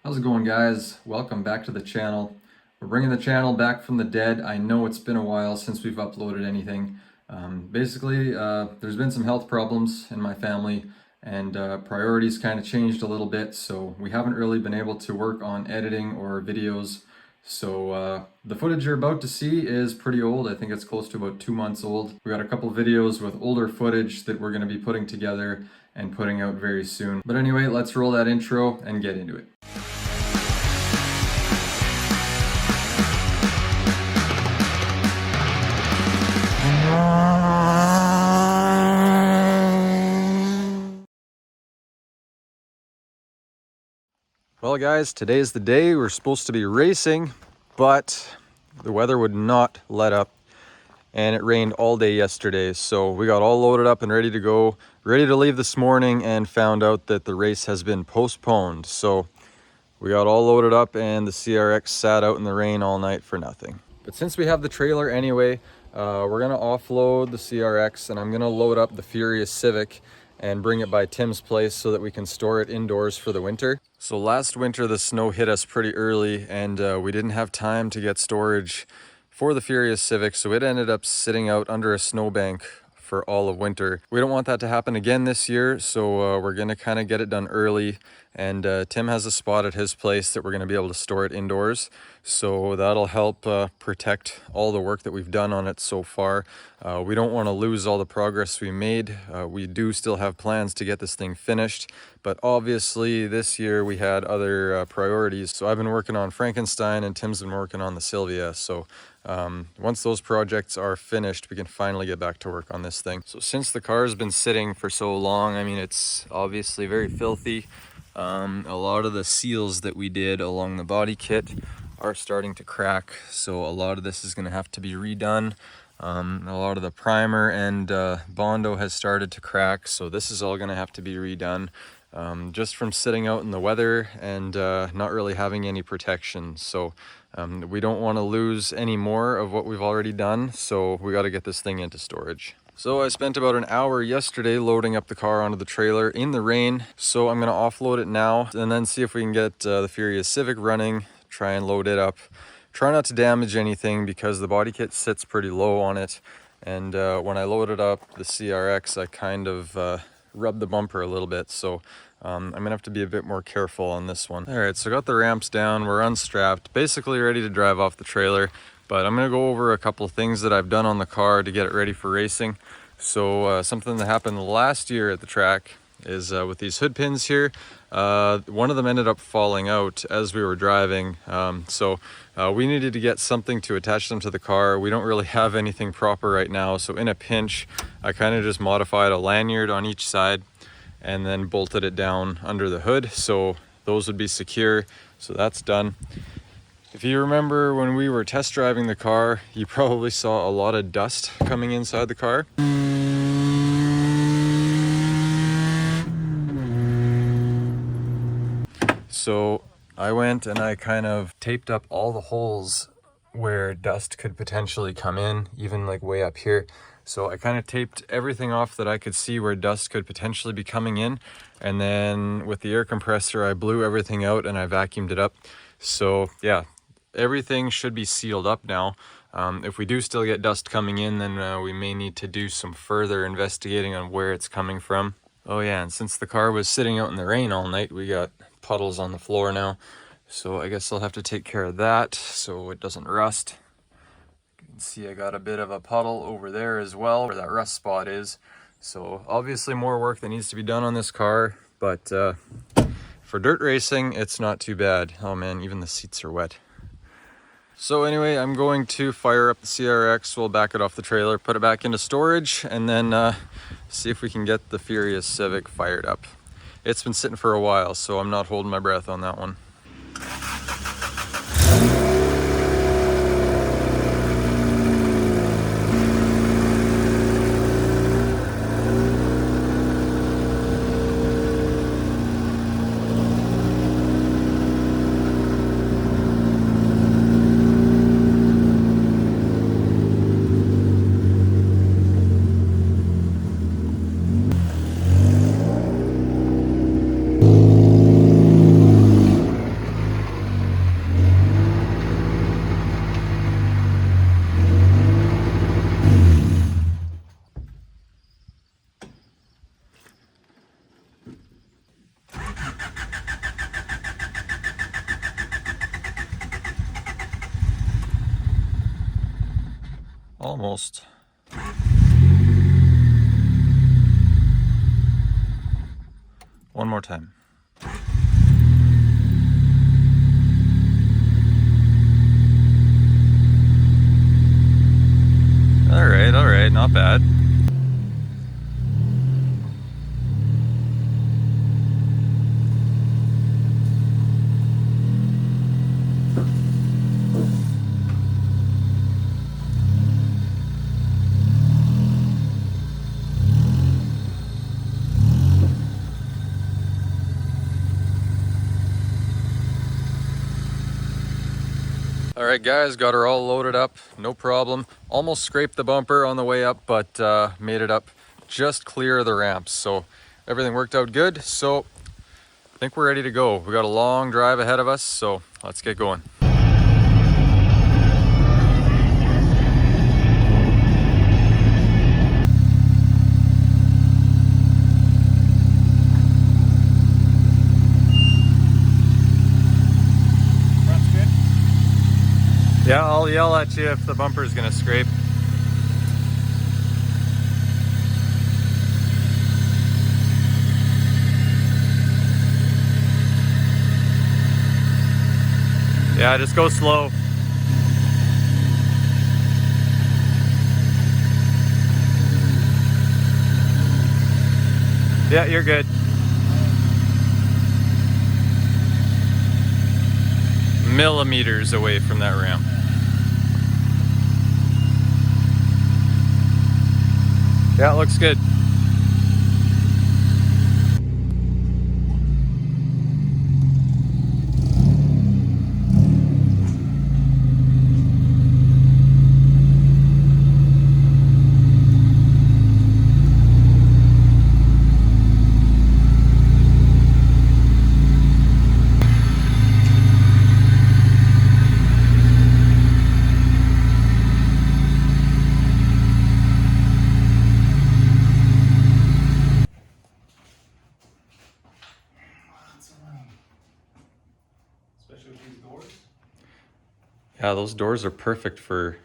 How's it going, guys? Welcome back to the channel. We're bringing the channel back from the dead. I know it's been a while since we've uploaded anything. Basically, there's been some health problems in my family and priorities kind of changed a little bit, so we haven't really been able to work on editing or videos. So the footage you're about to see is pretty old. I think it's close to about 2 months old. We got a couple videos with older footage that we're going to be putting together and putting out very soon. But anyway, let's roll that intro and get into it. Well guys, today's the day. We're supposed to be racing, but the weather would not let up and it rained all day yesterday. So we got all loaded up and ready to go, ready to leave this morning, and found out that the race has been postponed. So we got all loaded up and the CRX sat out in the rain all night for nothing. But since we have the trailer anyway, we're gonna offload the CRX and I'm gonna load up the Furious Civic and bring it by Tim's place so that we can store it indoors for the winter. So last winter the snow hit us pretty early and we didn't have time to get storage for the Furious Civic, so it ended up sitting out under a snowbank for all of winter. We don't want that to happen again this year, so we're gonna kind of get it done early, and Tim has a spot at his place that we're gonna be able to store it indoors, so that'll help protect all the work that we've done on it so far. We don't want to lose all the progress we made. We do still have plans to get this thing finished, but obviously this year we had other priorities. So I've been working on Frankenstein and Tim's been working on the Sylvia, so once those projects are finished, we can finally get back to work on this thing. So since the car has been sitting for so long, I mean, it's obviously very filthy. A lot of the seals that we did along the body kit are starting to crack, so a lot of this is going to have to be redone. A lot of the primer and Bondo has started to crack, so this is all going to have to be redone. Just from sitting out in the weather and not really having any protection. So we don't want to lose any more of what we've already done, so we got to get this thing into storage. So I spent about an hour yesterday loading up the car onto the trailer in the rain, so I'm going to offload it now and then see if we can get the Furious Civic running, try and load it up. Try not to damage anything because the body kit sits pretty low on it, and when I loaded up the CRX I kind of rubbed the bumper a little bit, so I'm gonna have to be a bit more careful on this one. All right, so got the ramps down, we're unstrapped, basically ready to drive off the trailer, but I'm gonna go over a couple of things that I've done on the car to get it ready for racing. So something that happened last year at the track is with these hood pins here, one of them ended up falling out as we were driving, so we needed to get something to attach them to the car. We don't really have anything proper right now, so in a pinch I kind of just modified a lanyard on each side and then bolted it down under the hood so those would be secure. So that's done. If you remember when we were test driving the car, you probably saw a lot of dust coming inside the car. So I went and I kind of taped up all the holes where dust could potentially come in, even like way up here. So I kind of taped everything off that I could see where dust could potentially be coming in. And then with the air compressor, I blew everything out and I vacuumed it up. So yeah, everything should be sealed up now. If we do still get dust coming in, then we may need to do some further investigating on where it's coming from. Oh yeah, and since the car was sitting out in the rain all night, we got puddles on the floor now. So I guess I'll have to take care of that so it doesn't rust. You can see I got a bit of a puddle over there as well, where that rust spot is. So obviously more work that needs to be done on this car, but for dirt racing, it's not too bad. Oh man, even the seats are wet. So anyway, I'm going to fire up the CRX, we'll back it off the trailer, put it back into storage, and then see if we can get the Furious Civic fired up. It's been sitting for a while, so I'm not holding my breath on that one. Almost. One more time. All right, not bad. All right, guys, got her all loaded up, no problem. Almost scraped the bumper on the way up, but made it up just clear of the ramps. So everything worked out good. So I think we're ready to go. We got a long drive ahead of us, so let's get going. Yeah, I'll yell at you if the bumper's gonna scrape. Yeah, just go slow. Yeah, you're good. Millimeters away from that ramp. Yeah, it looks good. Yeah, those doors are perfect for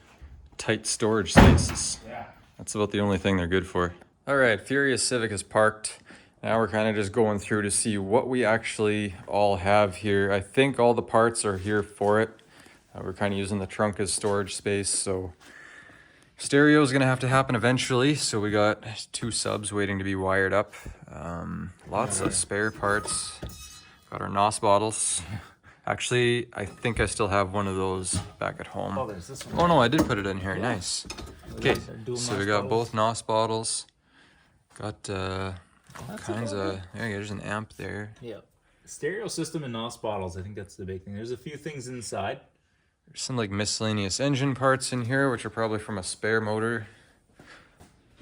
tight storage spaces. Yeah. That's about the only thing they're good for. All right, Furious Civic is parked. Now we're kind of just going through to see what we actually all have here. I think all the parts are here for it. We're kind of using the trunk as storage space, so stereo is gonna have to happen eventually. So we got 2 subs waiting to be wired up. Lots of spare parts. Got our NOS bottles. Actually, I think I still have one of those back at home. Oh, there's this one. Oh no, I did put it in here. Yeah. Nice. Okay, so we got both NOS bottles. Got all kinds of. Yeah, there's an amp there. Yeah. Stereo system and NOS bottles. I think that's the big thing. There's a few things inside. There's some like miscellaneous engine parts in here, which are probably from a spare motor.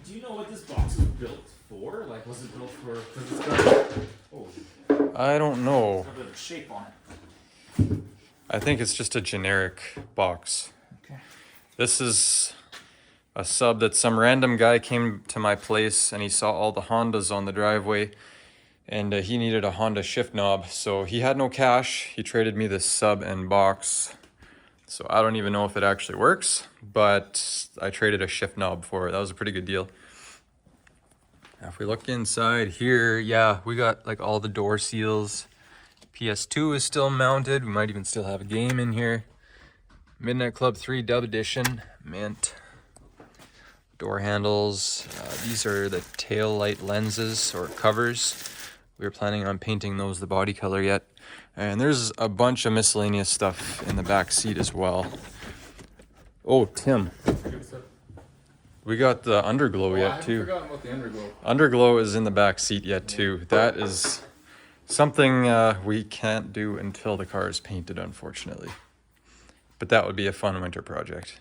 Do you know what this box was built for? Like, was it built for? Because it's got. Oh. I don't know. It's got a bit of shape on it. I think it's just a generic box. Okay. This is a sub that some random guy came to my place and he saw all the Hondas on the driveway and he needed a Honda shift knob. So he had no cash. He traded me this sub and box. So I don't even know if it actually works, but I traded a shift knob for it. That was a pretty good deal. Now if we look inside here, yeah, we got like all the door seals. PS2 is still mounted. We might even still have a game in here. Midnight Club 3 Dub Edition, mint. Door handles. These are the tail light lenses or covers. We were planning on painting those the body color yet. And there's a bunch of miscellaneous stuff in the back seat as well. Oh, Tim. We got the underglow yet too. I forgot about the underglow. Underglow is in the back seat yet too. That is something we can't do until the car is painted, unfortunately. But that would be a fun winter project.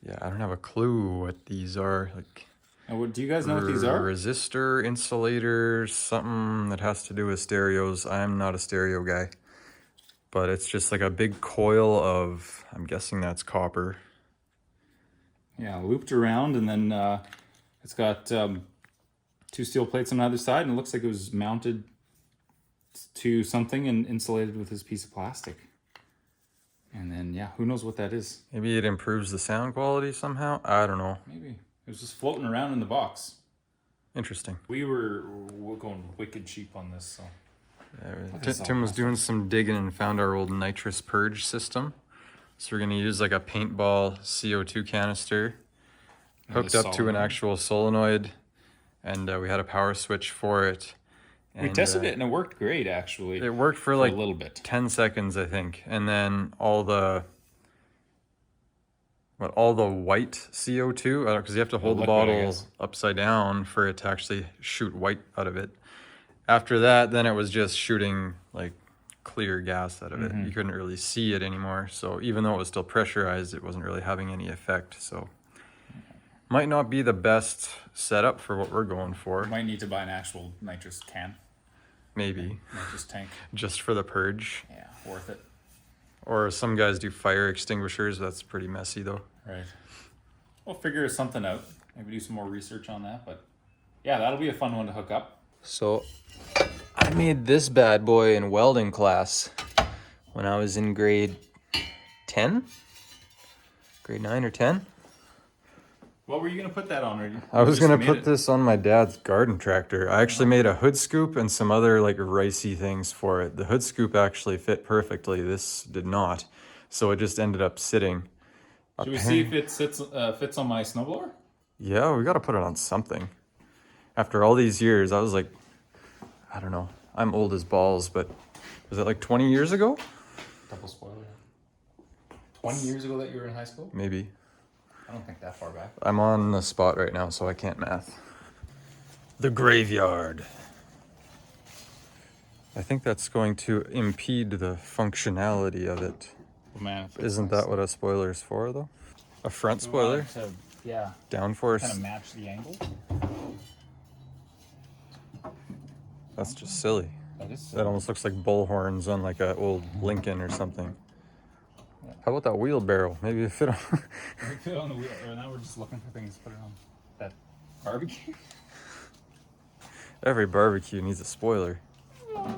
Yeah, I don't have a clue what these are. Like, And do you guys know what these are? Resistor, insulator, something that has to do with stereos. I'm not a stereo guy. But it's just like a big coil of, I'm guessing that's copper. Yeah, looped around, and then it's got 2 steel plates on either side, and it looks like it was mounted to something and insulated with this piece of plastic. And then yeah, who knows what that is? Maybe it improves the sound quality somehow. I don't know. Maybe. It was just floating around in the box. Interesting. We're going wicked cheap on this, so. Tim was doing some digging and found our old nitrous purge system. So we're going to use like a paintball CO2 canister hooked up to an actual solenoid, and we had a power switch for it. We tested it and it worked great, actually. It worked for like a little bit. 10 seconds, I think. And then all the white CO2, because you have to hold the bottle upside down for it to actually shoot white out of it. After that, then it was just shooting like clear gas out of it. You couldn't really see it anymore. So even though it was still pressurized, it wasn't really having any effect. So might not be the best setup for what we're going for. Might need to buy an actual nitrous can. Maybe. Nitrous tank. Just for the purge. Yeah, worth it. Or some guys do fire extinguishers. That's pretty messy though. Right. We'll figure something out. Maybe do some more research on that. But yeah, that'll be a fun one to hook up. So I made this bad boy in welding class when I was in grade 10? Grade 9 or 10? What were you going to put that on? Or I was going to put this on my dad's garden tractor. I actually made a hood scoop and some other like ricey things for it. The hood scoop actually fit perfectly. This did not. So it just ended up sitting. Should we see if it fits on my snowblower? Yeah, we got to put it on something. After all these years, I was like, I don't know. I'm old as balls, but was it like 20 years ago? Double spoiler. 20 years ago that you were in high school? Maybe. I don't think that far back. I'm on the spot right now, so I can't math. The graveyard. I think that's going to impede the functionality of it. Oh, man, Isn't that what a spoiler is for, though? A front spoiler? Yeah. Downforce? Kind of match the angle. That's just silly. That is silly. That almost looks like bull horns on like an old Lincoln or something. How about that wheelbarrow? Maybe it fit on. Fit on the wheel. Or now we're just looking for things to put it on. That barbecue? Every barbecue needs a spoiler. Yeah,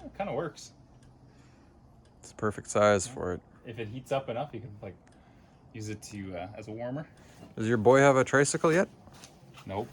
it kind of works. It's the perfect size for it. If it heats up enough, you can like use it to as a warmer. Does your boy have a tricycle yet? Nope.